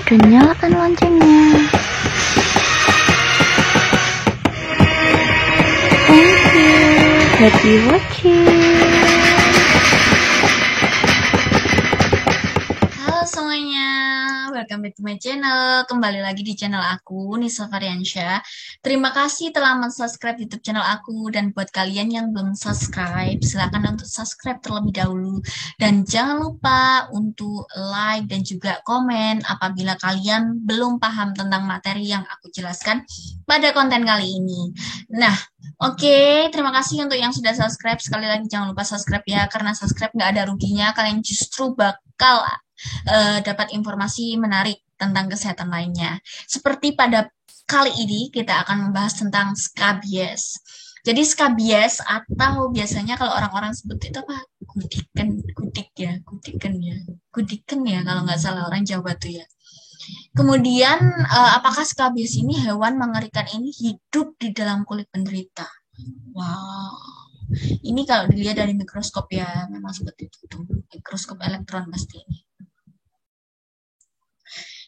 dan nyalakan loncengnya. Thank you. Happy watching. Halo semuanya, welcome back to my channel. Kembali lagi di channel aku, Nisa Variansyah. Terima kasih telah mensubscribe YouTube channel aku. Dan buat kalian yang belum subscribe, silakan untuk subscribe terlebih dahulu. Dan jangan lupa untuk like dan juga komen apabila kalian belum paham tentang materi yang aku jelaskan pada konten kali ini. Nah, oke, terima kasih untuk yang sudah subscribe. Sekali lagi jangan lupa subscribe ya, karena subscribe nggak ada ruginya. Kalian justru bakal dapat informasi menarik tentang kesehatan lainnya. Seperti pada kali ini kita akan membahas tentang skabies. Jadi skabies atau biasanya kalau orang-orang sebut itu apa? Gudiken ya kalau nggak salah orang Jawa tuh ya. Kemudian apakah skabies ini hewan mengerikan ini hidup di dalam kulit penderita? Wow. Ini kalau dilihat dari mikroskop ya memang seperti itu tuh. Mikroskop elektron pasti ini.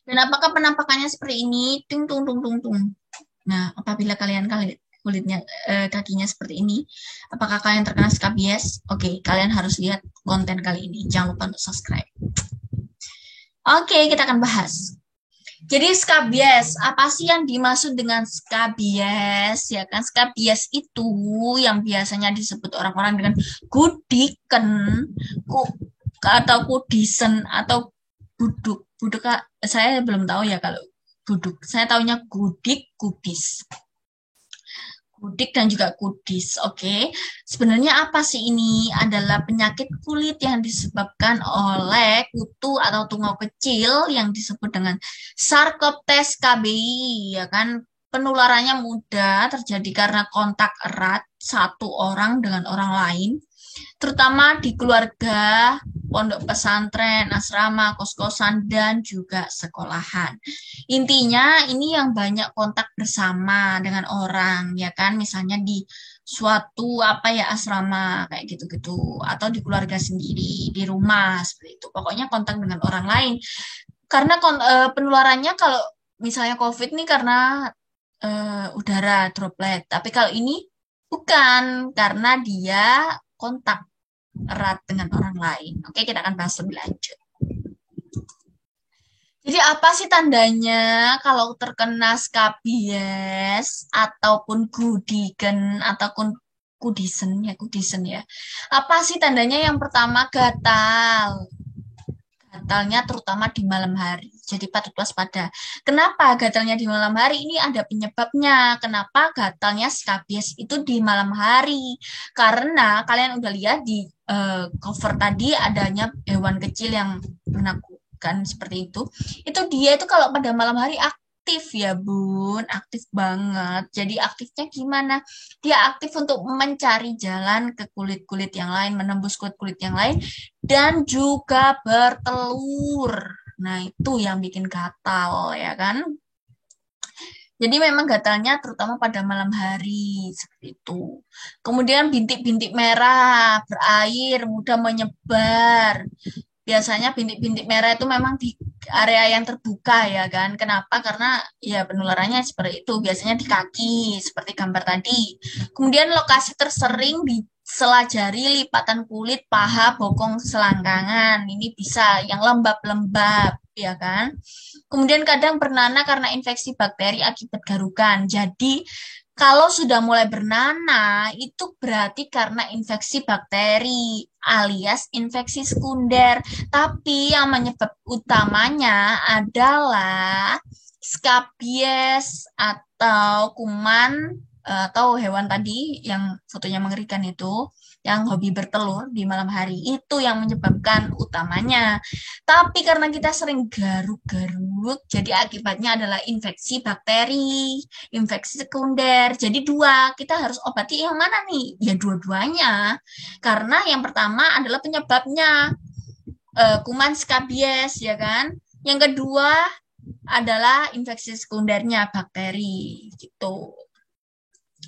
Dan apakah penampakannya seperti ini? Tung tung tung tung tung. Nah, apabila kalian kulitnya kakinya seperti ini, apakah kalian terkena skabies? Oke, kalian harus lihat konten kali ini. Jangan lupa untuk subscribe. Oke, kita akan bahas. Jadi skabies, apa sih yang dimaksud dengan skabies? Ya kan, skabies itu yang biasanya disebut orang-orang dengan gudiken, atau kudisen atau buduk. Buduk saya belum tahu ya kalau buduk. Saya taunya gudik, kudis. Gudik dan juga kudis. Oke. Sebenarnya apa sih ini? Adalah penyakit kulit yang disebabkan oleh kutu atau tungau kecil yang disebut dengan Sarcoptes KBI, ya kan? Penularannya mudah terjadi karena kontak erat satu orang dengan orang lain, terutama di keluarga, pondok pesantren, asrama, kos-kosan, dan juga sekolahan. Intinya ini yang banyak kontak bersama dengan orang, ya kan? Misalnya di suatu asrama kayak gitu-gitu, atau di keluarga sendiri, di rumah seperti itu. Pokoknya kontak dengan orang lain. Karena penularannya kalau misalnya COVID nih karena udara droplet, tapi kalau ini bukan karena dia kontak erat dengan orang lain. Oke, kita akan bahas lebih lanjut. Jadi apa sih tandanya kalau terkena skabies ataupun gudiken ataupun kudisen ya. Apa sih tandanya? Yang pertama gatal. Gatalnya terutama di malam hari. Jadi patut waspada. Kenapa gatalnya di malam hari? Ini ada penyebabnya. Kenapa gatalnya skabies itu di malam hari? Karena kalian udah lihat di cover tadi adanya hewan kecil yang menakutkan seperti itu. Itu dia itu kalau pada malam hari aktif ya bun, aktif banget. Jadi aktifnya gimana? Dia aktif untuk mencari jalan ke kulit-kulit yang lain, menembus kulit-kulit yang lain, dan juga bertelur. Nah, itu yang bikin gatal, ya kan? Jadi memang gatalnya terutama pada malam hari, seperti itu. Kemudian bintik-bintik merah, berair, mudah menyebar. Biasanya bintik-bintik merah itu memang di area yang terbuka, ya kan? Kenapa? Karena ya penularannya seperti itu, biasanya di kaki, seperti gambar tadi. Kemudian lokasi tersering di sela jari, lipatan kulit, paha, bokong, selangkangan. Ini bisa yang lembab-lembab, ya kan? Kemudian kadang bernanah karena infeksi bakteri akibat garukan. Jadi kalau sudah mulai bernanah itu berarti karena infeksi bakteri alias infeksi sekunder. Tapi yang menyebab utamanya adalah skabies atau kuman atau hewan tadi yang fotonya mengerikan itu, yang hobi bertelur di malam hari, itu yang menyebabkan utamanya. Tapi karena kita sering garuk-garuk, jadi akibatnya adalah infeksi bakteri, infeksi sekunder. Jadi dua, kita harus obati yang mana nih? Ya dua-duanya. Karena yang pertama adalah penyebabnya kuman skabies, ya kan? Yang kedua adalah infeksi sekundernya bakteri, gitu.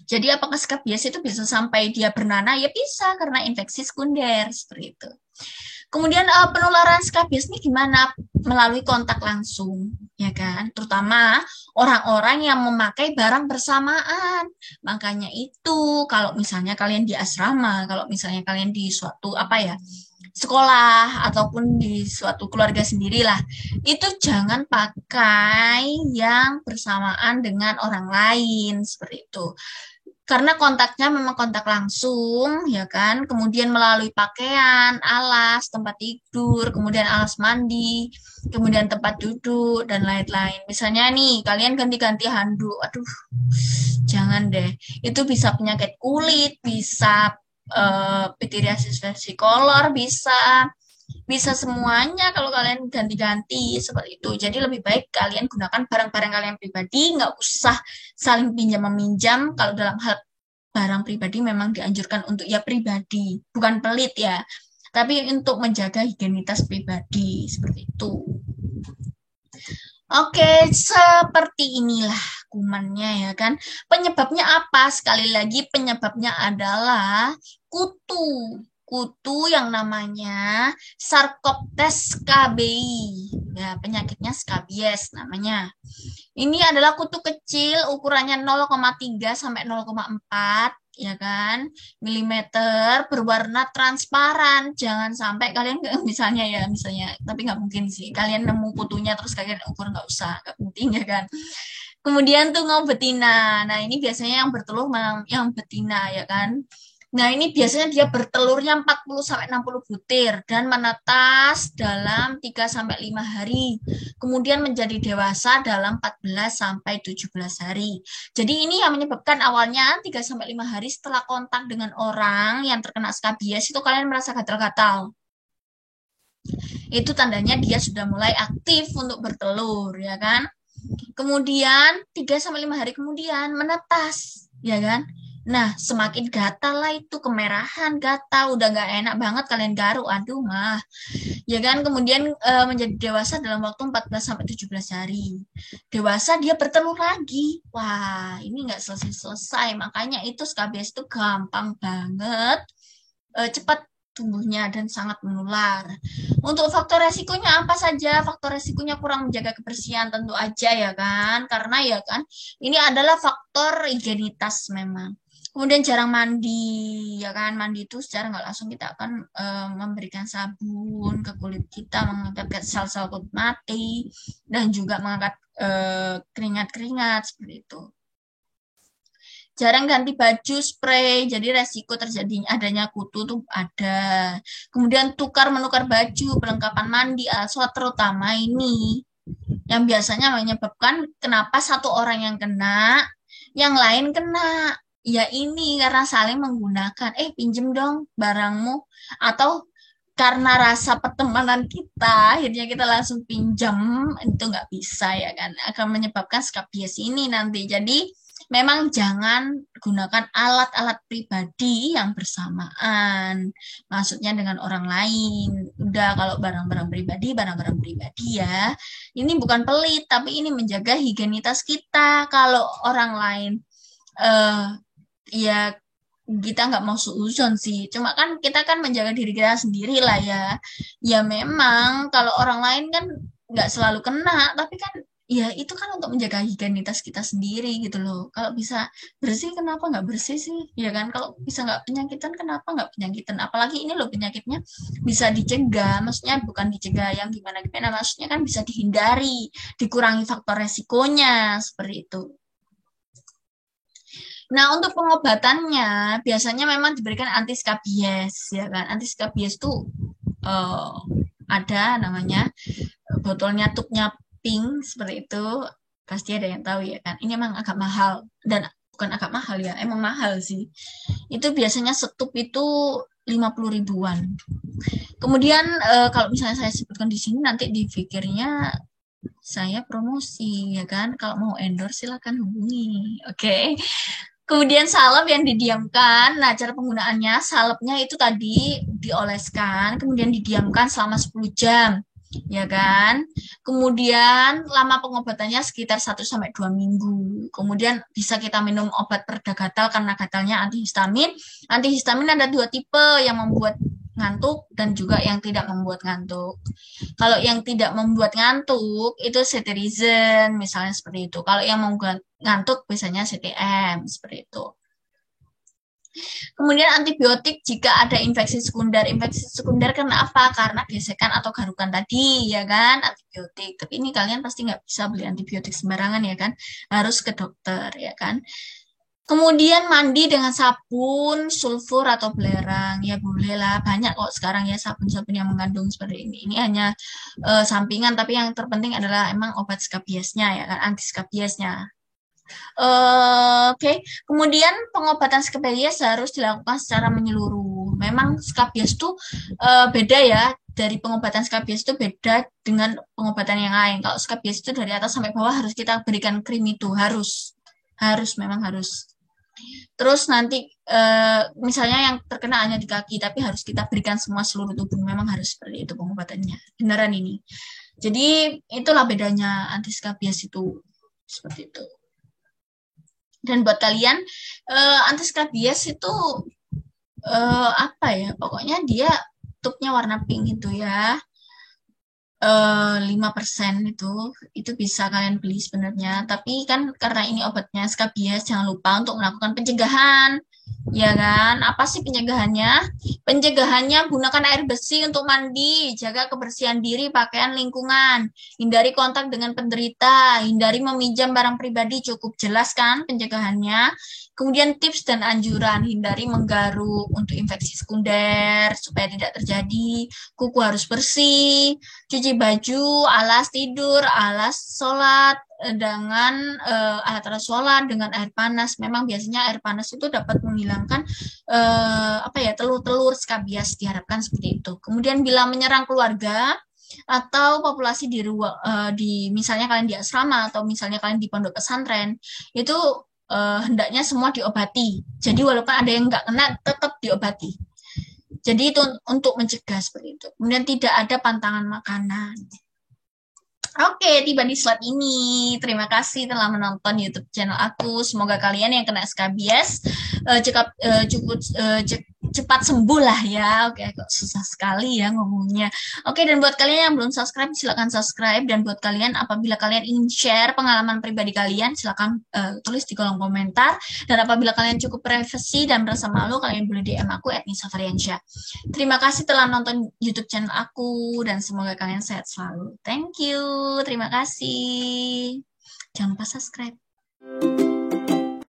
Jadi apakah skabies itu bisa sampai dia bernanah? Ya bisa, karena infeksi sekunder, seperti itu. Kemudian penularan skabies ini gimana? Melalui kontak langsung, ya kan? Terutama orang-orang yang memakai barang bersamaan. Makanya itu kalau misalnya kalian di asrama, kalau misalnya kalian di suatu apa ya, sekolah ataupun di suatu keluarga sendirilah, itu jangan pakai yang bersamaan dengan orang lain seperti itu. Karena kontaknya memang kontak langsung, ya kan? Kemudian melalui pakaian, alas, tempat tidur, kemudian alas mandi, kemudian tempat duduk, dan lain-lain. Misalnya nih, kalian ganti-ganti handuk. Aduh, jangan deh. Itu bisa penyakit kulit, bisa pityriasis versicolor, bisa semuanya kalau kalian ganti-ganti seperti itu. Jadi lebih baik kalian gunakan barang-barang kalian pribadi, nggak usah saling pinjam meminjam. Kalau dalam hal barang pribadi memang dianjurkan untuk ya pribadi, bukan pelit ya, tapi untuk menjaga higienitas pribadi seperti itu. Oke, seperti inilah kumannya ya kan. Penyebabnya apa? Sekali lagi penyebabnya adalah kutu. Kutu yang namanya Sarcoptes scabiei. Ya, penyakitnya skabies namanya. Ini adalah kutu kecil ukurannya 0,3 sampai 0,4 ya kan milimeter, berwarna transparan. Jangan sampai kalian misalnya tapi nggak mungkin sih kalian nemu kutunya terus kalian ukur, nggak usah, nggak penting ya kan. Kemudian tungau betina. Nah, ini biasanya yang bertelur yang betina ya kan. Nah, ini biasanya dia bertelurnya 40 sampai 60 butir dan menetas dalam 3 sampai 5 hari. Kemudian menjadi dewasa dalam 14 sampai 17 hari. Jadi ini yang menyebabkan awalnya 3 sampai 5 hari setelah kontak dengan orang yang terkena skabies itu kalian merasa gatal-gatal. Itu tandanya dia sudah mulai aktif untuk bertelur ya kan. Kemudian 3 sampai 5 hari kemudian menetas, ya kan? Nah, semakin gatal lah itu, kemerahan, gatal, udah nggak enak banget kalian garuk, aduh mah. Ya kan, kemudian menjadi dewasa dalam waktu 14 sampai 17 hari. Dewasa dia bertelur lagi. Wah, ini nggak selesai-selesai. Makanya itu skabies itu gampang banget cepat tumbuhnya dan sangat menular. Untuk faktor resikonya apa saja? Faktor resikonya kurang menjaga kebersihan tentu aja ya kan, karena ya kan ini adalah faktor higienitas memang. Kemudian jarang mandi, ya kan, mandi itu secara nggak langsung kita akan memberikan sabun ke kulit kita, mengangkat sel-sel kulit mati, dan juga mengangkat keringat-keringat seperti itu. Jarang ganti baju, spray, jadi resiko terjadinya adanya kutu tuh ada. Kemudian menukar baju, perlengkapan mandi, alat terutama ini yang biasanya menyebabkan kenapa satu orang yang kena, yang lain kena. Ya ini karena saling menggunakan, pinjem dong barangmu, atau karena rasa pertemanan kita, akhirnya kita langsung pinjam, itu nggak bisa ya kan, akan menyebabkan skabies ini nanti. Jadi memang jangan gunakan alat-alat pribadi yang bersamaan. Maksudnya dengan orang lain. Udah kalau barang-barang pribadi ya. Ini bukan pelit, tapi ini menjaga higienitas kita. Kalau orang lain eh ya kita nggak mau suuzon sih. Cuma kan kita kan menjaga diri kita sendiri lah ya. Ya memang kalau orang lain kan nggak selalu kena, tapi kan ya itu kan untuk menjaga higienitas kita sendiri gitu loh. Kalau bisa bersih kenapa nggak bersih sih? Ya kan kalau bisa nggak penyakitan kenapa nggak penyakitan? Apalagi ini loh penyakitnya bisa dicegah. Maksudnya bukan dicegah yang gimana-gimana. Maksudnya kan bisa dihindari, dikurangi faktor resikonya seperti itu. Nah, untuk pengobatannya biasanya memang diberikan antiskabies, ya kan? Antiskabies itu uh, ada namanya botolnya, tubnya pink seperti itu. Pasti ada yang tahu ya kan? Ini memang agak mahal dan bukan agak mahal ya, emang mahal sih. Itu biasanya setup itu 50 ribuan. Kemudian kalau misalnya saya sebutkan di sini nanti dipikirnya saya promosi ya kan? Kalau mau endorse silakan hubungi. Oke. Kemudian salep yang didiamkan. Nah, cara penggunaannya, salepnya itu tadi dioleskan, kemudian didiamkan selama 10 jam. Ya kan? Kemudian lama pengobatannya sekitar 1 sampai 2 minggu. Kemudian bisa kita minum obat pereda gatal karena gatalnya antihistamin. Antihistamin ada 2 tipe yang ngantuk dan juga yang tidak membuat ngantuk. Kalau yang tidak membuat ngantuk itu cetirizine misalnya seperti itu. Kalau yang membuat ngantuk biasanya CTM seperti itu. Kemudian antibiotik jika ada infeksi sekunder. Infeksi sekunder karena apa? Karena gesekan atau garukan tadi, ya kan? Antibiotik. Tapi ini kalian pasti nggak bisa beli antibiotik sembarangan, ya kan? Harus ke dokter, ya kan? Kemudian mandi dengan sabun, sulfur atau belerang. Ya boleh lah, banyak kok sekarang ya sabun-sabun yang mengandung seperti ini. Ini hanya sampingan, tapi yang terpenting adalah emang obat skabiesnya, ya kan? Anti skabiesnya. Oke. Kemudian pengobatan skabies harus dilakukan secara menyeluruh. Memang skabies itu beda ya, dari pengobatan skabies itu beda dengan pengobatan yang lain. Kalau skabies itu dari atas sampai bawah harus kita berikan krim itu, memang harus. Terus nanti misalnya yang terkena hanya di kaki, tapi harus kita berikan semua seluruh tubuh. Memang harus seperti itu pengobatannya. Beneran ini. Jadi itulah bedanya anti skabies itu seperti itu. Dan buat kalian anti skabies itu apa ya? Pokoknya dia tubnya warna pink itu ya. 5% itu bisa kalian beli sebenarnya. Tapi kan karena ini obatnya skabies, jangan lupa untuk melakukan pencegahan. Ya kan? Apa sih pencegahannya? Pencegahannya gunakan air bersih untuk mandi, jaga kebersihan diri, pakaian, lingkungan, hindari kontak dengan penderita, hindari meminjam barang pribadi, cukup jelas kan pencegahannya. Kemudian tips dan anjuran, hindari menggaruk untuk infeksi sekunder supaya tidak terjadi, kuku harus bersih, cuci baju, alas tidur, alas sholat dengan alat-alat sholat dengan air panas. Memang biasanya air panas itu dapat menghilangkan telur-telur skabies, diharapkan seperti itu. Kemudian bila menyerang keluarga atau populasi di misalnya kalian di asrama atau misalnya kalian di pondok pesantren itu hendaknya semua diobati. Jadi walaupun ada yang nggak kena tetap diobati. Jadi itu untuk mencegah seperti itu. Kemudian tidak ada pantangan makanan. Oke, tiba di slide ini. Terima kasih telah menonton YouTube channel aku. Semoga kalian yang kena skabies cepat sembuh lah ya. Oke, kok susah sekali ya ngomongnya. Oke, dan buat kalian yang belum subscribe, silakan subscribe. Dan buat kalian, apabila kalian ingin share pengalaman pribadi kalian, silakan tulis di kolom komentar. Dan apabila kalian cukup privasi dan merasa malu, kalian boleh DM aku @nisafariansyah. Terima kasih telah nonton YouTube channel aku dan semoga kalian sehat selalu. Thank you. Terima kasih. Jangan lupa subscribe.